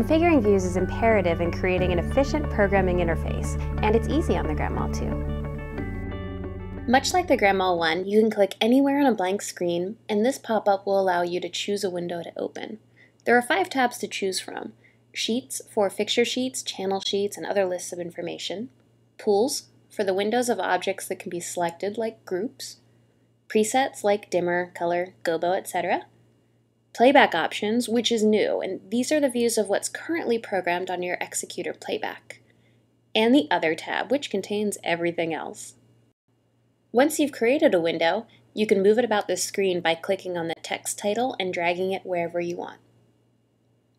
Configuring views is imperative in creating an efficient programming interface, and it's easy on the grandMA2. Much like the grandMA1, you can click anywhere on a blank screen, and this pop-up will allow you to choose a window to open. There are 5 tabs to choose from: Sheets for fixture sheets, channel sheets, and other lists of information; Pools for the windows of objects that can be selected, like groups; Presets like dimmer, color, gobo, etc. Playback options, which is new, and these are the views of what's currently programmed on your executor playback; and the Other tab, which contains everything else. Once you've created a window, you can move it about the screen by clicking on the text title and dragging it wherever you want.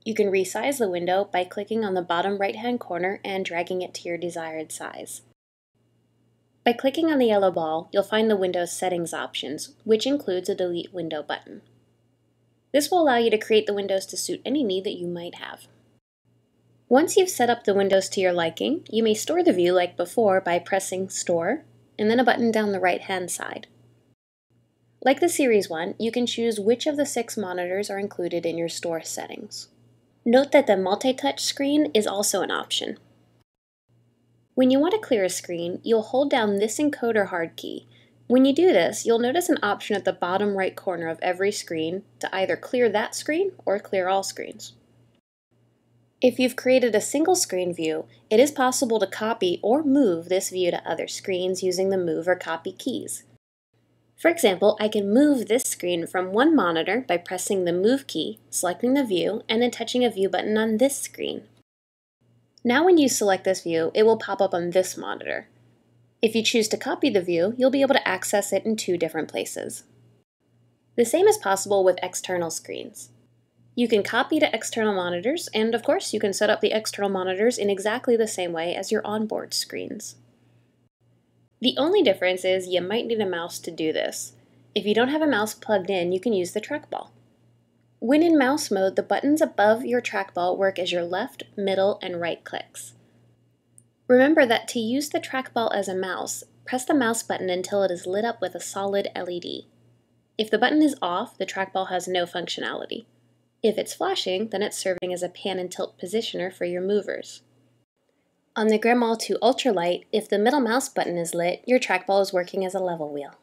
You can resize the window by clicking on the bottom right-hand corner and dragging it to your desired size. By clicking on the yellow ball, you'll find the Windows Settings options, which includes a Delete Window button. This will allow you to create the windows to suit any need that you might have. Once you've set up the windows to your liking, you may store the view like before by pressing Store, and then a button down the right-hand side. Like the Series 1, you can choose which of the 6 monitors are included in your store settings. Note that the multi-touch screen is also an option. When you want to clear a screen, you'll hold down this encoder hard key. When you do this, you'll notice an option at the bottom right corner of every screen to either clear that screen or clear all screens. If you've created a single screen view, it is possible to copy or move this view to other screens using the Move or Copy keys. For example, I can move this screen from one monitor by pressing the Move key, selecting the view, and then touching a view button on this screen. Now when you select this view, it will pop up on this monitor. If you choose to copy the view, you'll be able to access it in 2 different places. The same is possible with external screens. You can copy to external monitors, and of course you can set up the external monitors in exactly the same way as your onboard screens. The only difference is you might need a mouse to do this. If you don't have a mouse plugged in, you can use the trackball. When in mouse mode, the buttons above your trackball work as your left, middle, and right clicks. Remember that to use the trackball as a mouse, press the mouse button until it is lit up with a solid LED. If the button is off, the trackball has no functionality. If it's flashing, then it's serving as a pan and tilt positioner for your movers. On the grandMA2 Ultralight, if the middle mouse button is lit, your trackball is working as a level wheel.